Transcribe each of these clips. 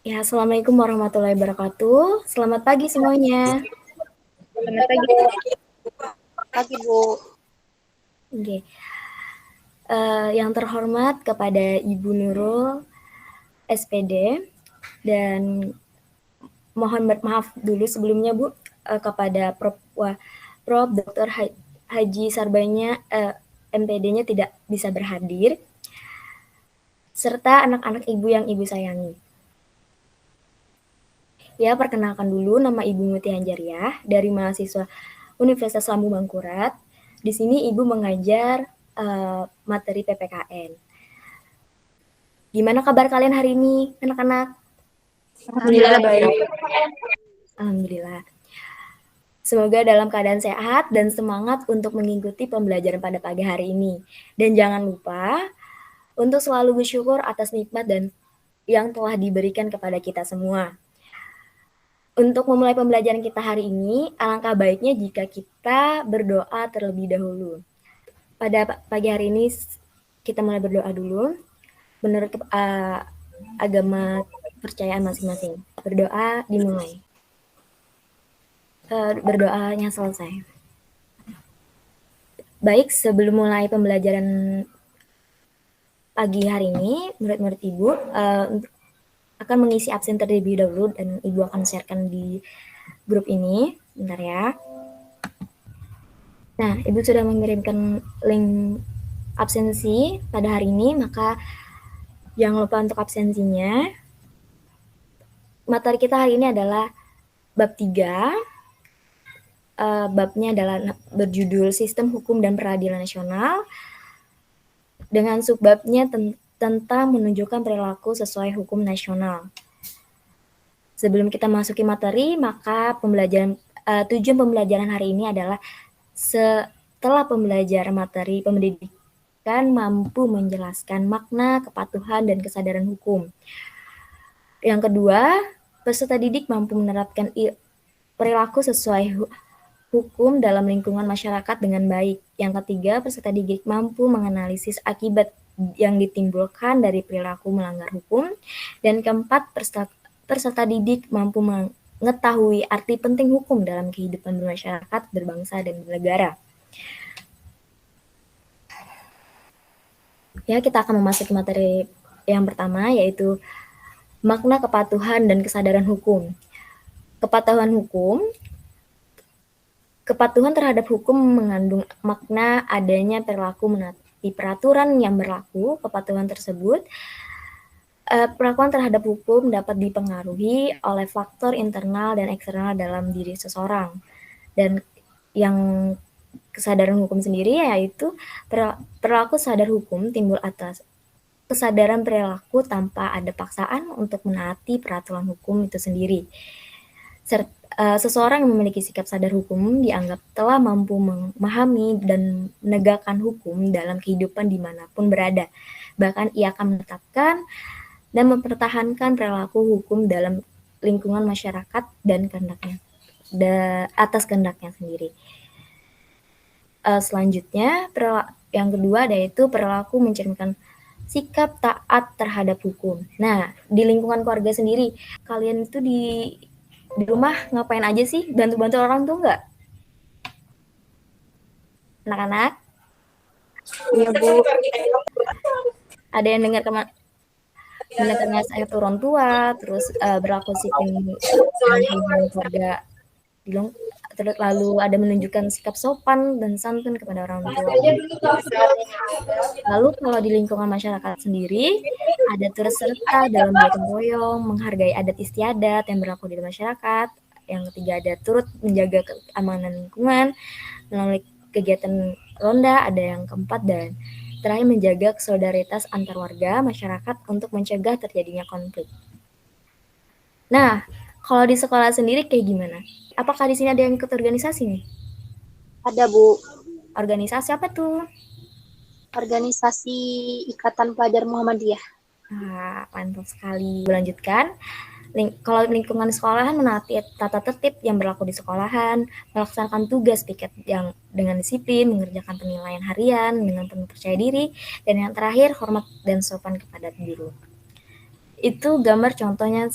Ya, Assalamualaikum warahmatullahi wabarakatuh. Selamat pagi semuanya. Selamat pagi. Pagi, Bu. Oke. Yang terhormat kepada Ibu Nurul, SPD, dan mohon maaf dulu sebelumnya Bu kepada Prof. Dr. Haji Sarbanya, MPD-nya tidak bisa berhadir, serta anak-anak Ibu yang Ibu sayangi. Ya, perkenalkan dulu nama Ibu Muti Hanjariah dari mahasiswa Universitas Lambung Mangkurat. Di sini Ibu mengajar materi PPKN. Gimana kabar kalian hari ini, anak-anak? Alhamdulillah baik. Alhamdulillah. Semoga dalam keadaan sehat dan semangat untuk mengikuti pembelajaran pada pagi hari ini. Dan jangan lupa untuk selalu bersyukur atas nikmat dan yang telah diberikan kepada kita semua. Untuk memulai pembelajaran kita hari ini, alangkah baiknya jika kita berdoa terlebih dahulu. Pada pagi hari ini kita mulai berdoa dulu menurut agama percayaan masing-masing. Berdoa dimulai. Berdoanya selesai. Baik, sebelum mulai pembelajaran pagi hari ini, murid-murid Ibu akan mengisi absen terlebih dahulu dan Ibu akan sharekan di grup ini. Bentar ya. Nah, Ibu sudah mengirimkan link absensi pada hari ini, maka jangan lupa untuk absensinya. Materi kita hari ini adalah bab 3. Babnya adalah berjudul Sistem Hukum dan Peradilan Nasional, dengan subbabnya tentang menunjukkan perilaku sesuai hukum nasional. Sebelum kita masuki materi, maka tujuan pembelajaran hari ini adalah setelah pembelajaran materi pendidikan mampu menjelaskan makna, kepatuhan, dan kesadaran hukum. Yang kedua, peserta didik mampu menerapkan perilaku sesuai hukum dalam lingkungan masyarakat dengan baik. Yang ketiga, peserta didik mampu menganalisis akibat yang ditimbulkan dari perilaku melanggar hukum. Dan keempat, peserta didik mampu mengetahui arti penting hukum dalam kehidupan bermasyarakat, berbangsa, dan bernegara. Ya, kita akan memasuki materi yang pertama, yaitu makna kepatuhan dan kesadaran hukum. Kepatuhan terhadap hukum mengandung makna adanya perilaku menaati peraturan yang berlaku. Kepatuhan tersebut, perlakuan terhadap hukum dapat dipengaruhi oleh faktor internal dan eksternal dalam diri seseorang. Dan yang kesadaran hukum sendiri yaitu perilaku sadar hukum timbul atas kesadaran perilaku tanpa ada paksaan untuk menaati peraturan hukum itu sendiri. Seseorang yang memiliki sikap sadar hukum dianggap telah mampu memahami dan menegakkan hukum dalam kehidupan dimanapun berada. Bahkan ia akan menetapkan dan mempertahankan perilaku hukum dalam lingkungan masyarakat dan atas kehendaknya sendiri. Selanjutnya, yang kedua yaitu perilaku mencerminkan sikap taat terhadap hukum. Nah, di lingkungan keluarga sendiri, kalian itu di rumah ngapain aja sih? Bantu-bantu orang tuh nggak? Anak-anak? Iya, Bu. Ada yang dengar mendengarnya saya orang tua, terus berlaku sipil dengan hubungan keluarga, terus lalu ada menunjukkan sikap sopan dan santun kepada orang tua. Lalu kalau di lingkungan masyarakat sendiri, ada turut serta dalam gotong royong, menghargai adat istiadat yang berlaku di masyarakat. Yang ketiga ada turut menjaga keamanan lingkungan melalui kegiatan ronda. Ada yang keempat dan terakhir menjaga solidaritas antar warga masyarakat untuk mencegah terjadinya konflik. Nah, kalau di sekolah sendiri kayak gimana? Apakah di sini ada yang ikut organisasi nih? Ada, Bu. Organisasi apa tuh? Organisasi Ikatan Pelajar Muhammadiyah. Nah, mantap sekali. Lanjutkan. Kalau lingkungan sekolahan menaati tata tertib yang berlaku di sekolahan, melaksanakan tugas piket yang dengan disiplin, mengerjakan penilaian harian dengan penuh percaya diri, dan yang terakhir hormat dan sopan kepada guru. Itu gambar contohnya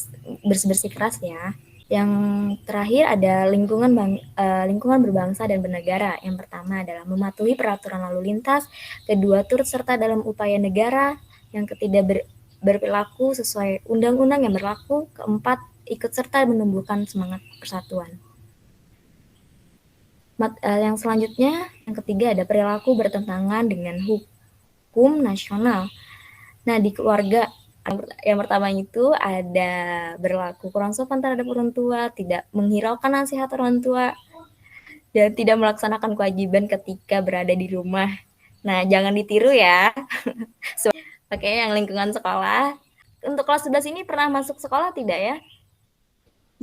bersih-bersih keras ya. Yang terakhir ada lingkungan berbangsa dan bernegara. Yang pertama adalah mematuhi peraturan lalu lintas, kedua turut serta dalam upaya negara, yang ketiga berperilaku sesuai undang-undang yang berlaku, keempat ikut serta menumbuhkan semangat persatuan. Yang selanjutnya, yang ketiga ada perilaku bertentangan dengan hukum nasional. Nah, di keluarga yang pertama itu ada berlaku kurang sopan terhadap orang tua, tidak menghiraukan nasihat orang tua, dan tidak melaksanakan kewajiban ketika berada di rumah. Nah, jangan ditiru ya. Pakai yang lingkungan sekolah. Untuk kelas 11 ini pernah masuk sekolah tidak ya?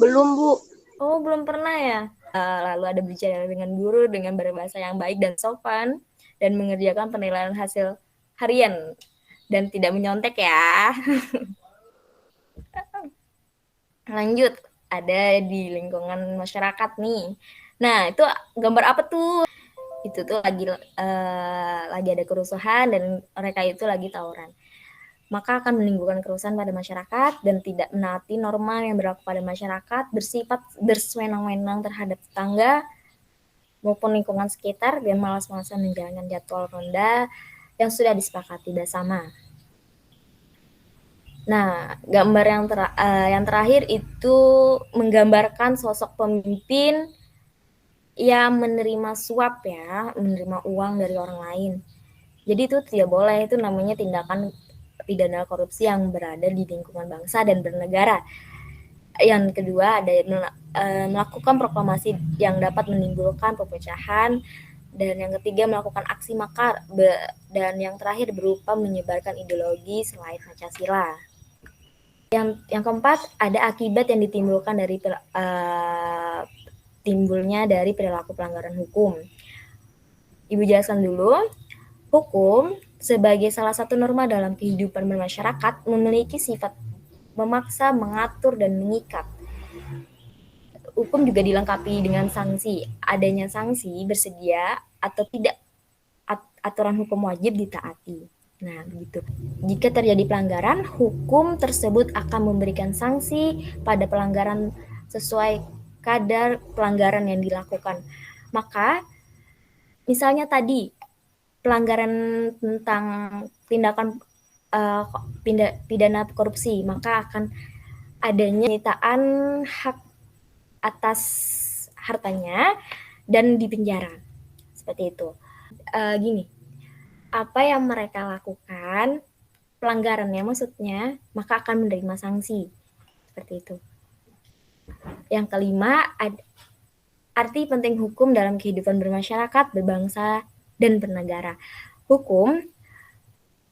Belum, Bu. Oh, belum pernah ya? Lalu ada bicara dengan guru dengan berbahasa yang baik dan sopan, dan mengerjakan penilaian hasil harian, dan tidak menyontek ya. Lanjut, ada di lingkungan masyarakat nih. Nah, itu gambar apa tuh? Itu tuh lagi ada kerusuhan dan mereka itu lagi tawuran. Maka akan menimbulkan kerusuhan pada masyarakat dan tidak menaati norma yang berlaku pada masyarakat, bersifat bersewenang-wenang terhadap tetangga maupun lingkungan sekitar dan malas-malasan menjalankan jadwal ronda yang sudah disepakati bersama. Nah, gambar yang terakhir itu menggambarkan sosok pemimpin yang menerima suap ya, menerima uang dari orang lain. Jadi itu tidak boleh, itu namanya tindakan pidana korupsi yang berada di lingkungan bangsa dan bernegara. Yang kedua ada melakukan proklamasi yang dapat menimbulkan perpecahan, dan yang ketiga melakukan aksi makar, dan yang terakhir berupa menyebarkan ideologi selain Pancasila. Yang keempat ada akibat yang ditimbulkan dari timbulnya dari perilaku pelanggaran hukum. Ibu jelaskan dulu. Hukum sebagai salah satu norma dalam kehidupan bermasyarakat memiliki sifat memaksa, mengatur, dan mengikat. Hukum juga dilengkapi dengan sanksi. Adanya sanksi bersedia atau tidak aturan hukum wajib ditaati. Nah, begitu. Jika terjadi pelanggaran, hukum tersebut akan memberikan sanksi pada pelanggaran sesuai kadar pelanggaran yang dilakukan. Maka, misalnya tadi pelanggaran tentang tindakan pidana korupsi, maka akan adanya penyitaan hak atas hartanya dan dipenjara. Seperti itu. Gini, apa yang mereka lakukan, pelanggarannya maksudnya, maka akan menerima sanksi. Seperti itu. Yang kelima, arti penting hukum dalam kehidupan bermasyarakat, berbangsa, dan bernegara. Hukum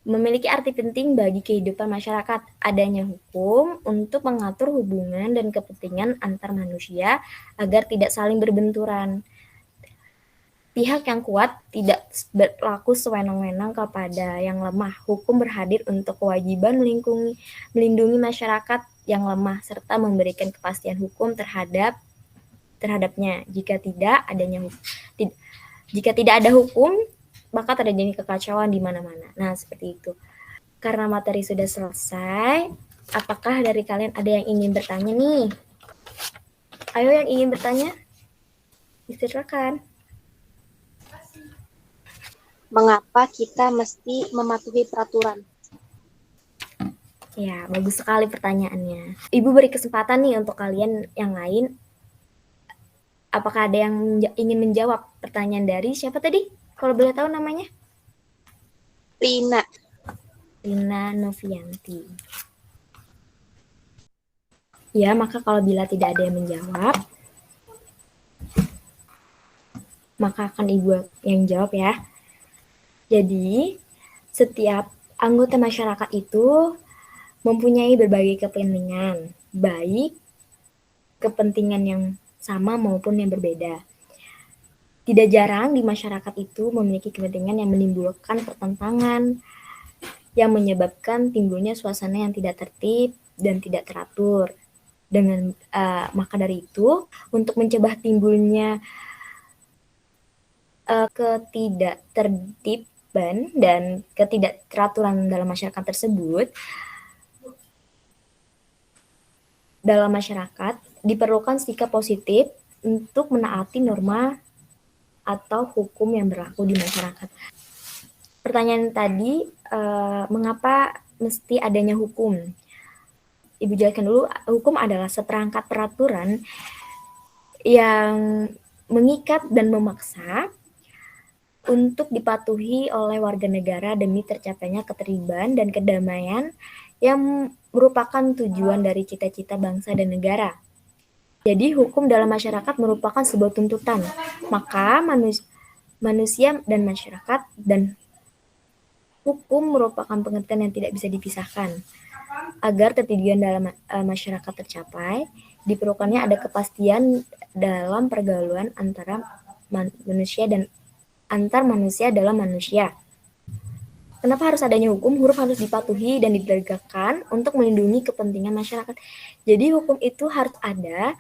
memiliki arti penting bagi kehidupan masyarakat. Adanya hukum untuk mengatur hubungan dan kepentingan antar manusia agar tidak saling berbenturan. Pihak yang kuat tidak berlaku sewenang-wenang kepada yang lemah. Hukum berhadir untuk kewajiban melindungi masyarakat yang lemah serta memberikan kepastian hukum terhadapnya. Jika tidak ada hukum, maka terjadi kekacauan di mana-mana. Nah, seperti itu. Karena materi sudah selesai, apakah dari kalian ada yang ingin bertanya nih? Ayo yang ingin bertanya, silakan. Mengapa kita mesti mematuhi peraturan? Ya, bagus sekali pertanyaannya. Ibu beri kesempatan nih untuk kalian yang lain. Apakah ada yang ingin menjawab pertanyaan dari siapa tadi? Kalau boleh tahu namanya? Rina. Rina Novianti. Ya, maka kalau bila tidak ada yang menjawab, maka akan Ibu yang jawab ya. Jadi, setiap anggota masyarakat itu mempunyai berbagai kepentingan, baik kepentingan yang sama maupun yang berbeda. Tidak jarang di masyarakat itu memiliki kepentingan yang menimbulkan pertentangan, yang menyebabkan timbulnya suasana yang tidak tertib dan tidak teratur. Maka dari itu, untuk mencegah timbulnya ketidaktertiban dan ketidakteraturan dalam masyarakat tersebut, dalam masyarakat, diperlukan sikap positif untuk menaati norma atau hukum yang berlaku di masyarakat. Pertanyaan tadi, mengapa mesti adanya hukum? Ibu jelaskan dulu, hukum adalah seperangkat peraturan yang mengikat dan memaksa untuk dipatuhi oleh warga negara demi tercapainya ketertiban dan kedamaian yang merupakan tujuan dari cita-cita bangsa dan negara. Jadi hukum dalam masyarakat merupakan sebuah tuntutan. Maka manusia dan masyarakat dan hukum merupakan pengertian yang tidak bisa dipisahkan. Agar ketertiban dalam masyarakat tercapai, diperlukannya ada kepastian dalam pergaulan antara manusia dan antar manusia dalam manusia. Kenapa harus adanya hukum? Huruf harus dipatuhi dan ditegakkan untuk melindungi kepentingan masyarakat. Jadi hukum itu harus ada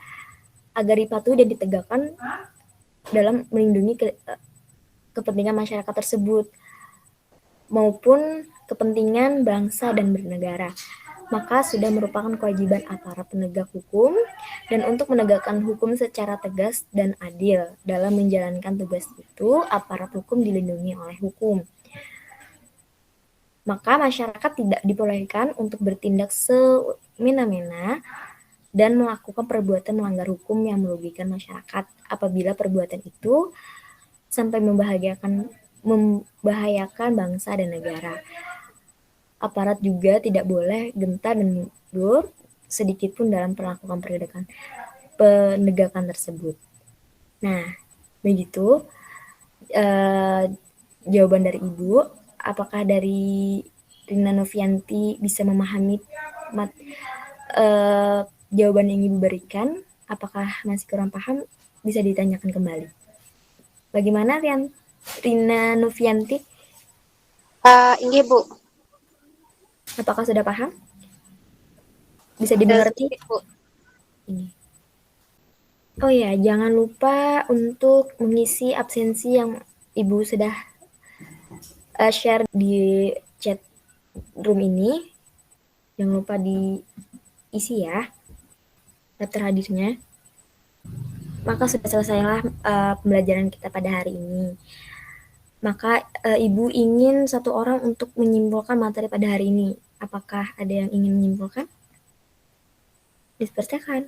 agar dipatuhi dan ditegakkan dalam melindungi kepentingan masyarakat tersebut maupun kepentingan bangsa dan bernegara. Maka sudah merupakan kewajiban aparat penegak hukum dan untuk menegakkan hukum secara tegas dan adil. Dalam menjalankan tugas itu, aparat hukum dilindungi oleh hukum. Maka masyarakat tidak diperbolehkan untuk bertindak semena-mena dan melakukan perbuatan melanggar hukum yang merugikan masyarakat apabila perbuatan itu sampai membahayakan bangsa dan negara. Aparat juga tidak boleh gentar dan mundur sedikit pun dalam melakukan penegakan tersebut. Nah, begitu jawaban dari Ibu. Apakah dari Rina Novianti bisa memahami jawaban yang Ibu berikan? Apakah masih kurang paham? Bisa ditanyakan kembali. Bagaimana Rina Novianti? Ini Bu. Apakah sudah paham? Bisa dimengerti? Bu. Ini. Oh ya, jangan lupa untuk mengisi absensi yang Ibu sudah share di chat room ini. Jangan lupa diisi ya daftar hadirnya. Maka sudah selesailah pembelajaran kita pada hari ini. Maka Ibu ingin satu orang untuk menyimpulkan materi pada hari ini. Apakah ada yang ingin menyimpulkan? Dipersilakan.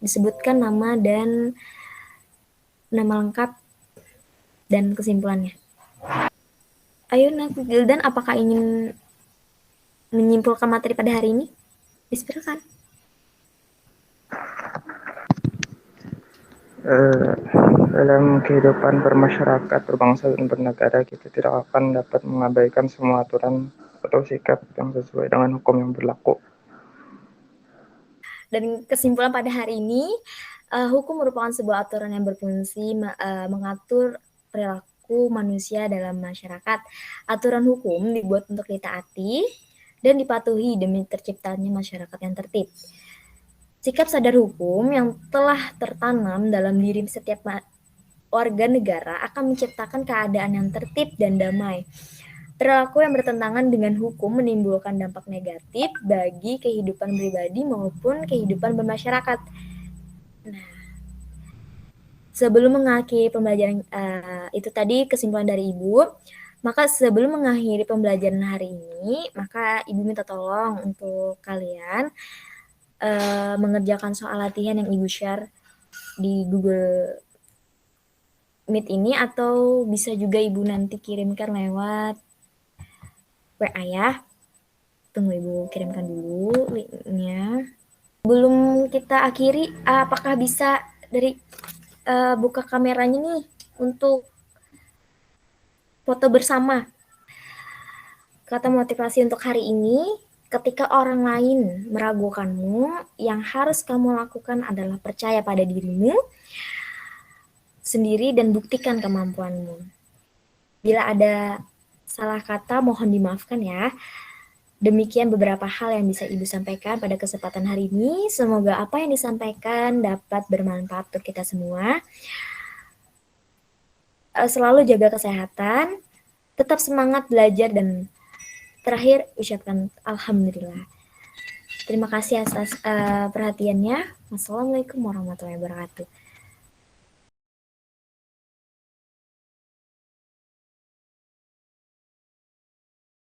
Disebutkan nama dan nama lengkap dan kesimpulannya. Ayo nanti Gildan, apakah ingin menyimpulkan materi pada hari ini? Silakan. Dalam kehidupan bermasyarakat, berbangsa dan bernegara, kita tidak akan dapat mengabaikan semua aturan atau sikap yang sesuai dengan hukum yang berlaku. Dan kesimpulan pada hari ini, hukum merupakan sebuah aturan yang berfungsi mengatur perilaku manusia dalam masyarakat. Aturan hukum dibuat untuk ditaati dan dipatuhi demi terciptanya masyarakat yang tertib. Sikap sadar hukum yang telah tertanam dalam diri setiap warga negara akan menciptakan keadaan yang tertib dan damai. Perilaku yang bertentangan dengan hukum menimbulkan dampak negatif bagi kehidupan pribadi maupun kehidupan bermasyarakat. Nah, sebelum mengakhiri pembelajaran itu tadi kesimpulan dari Ibu, maka sebelum mengakhiri pembelajaran hari ini, maka Ibu minta tolong untuk kalian mengerjakan soal latihan yang Ibu share di Google Meet ini, atau bisa juga Ibu nanti kirimkan lewat WA ya. Tunggu Ibu kirimkan dulu linknya. Belum kita akhiri, apakah bisa dari buka kameranya nih untuk foto bersama. Kata motivasi untuk hari ini, ketika orang lain meragukanmu, yang harus kamu lakukan adalah percaya pada dirimu sendiri dan buktikan kemampuanmu. Bila ada salah kata, mohon dimaafkan ya. Demikian beberapa hal yang bisa Ibu sampaikan pada kesempatan hari ini. Semoga apa yang disampaikan dapat bermanfaat untuk kita semua. Selalu jaga kesehatan, tetap semangat belajar, dan terakhir ucapkan Alhamdulillah. Terima kasih atas perhatiannya. Wassalamualaikum warahmatullahi wabarakatuh.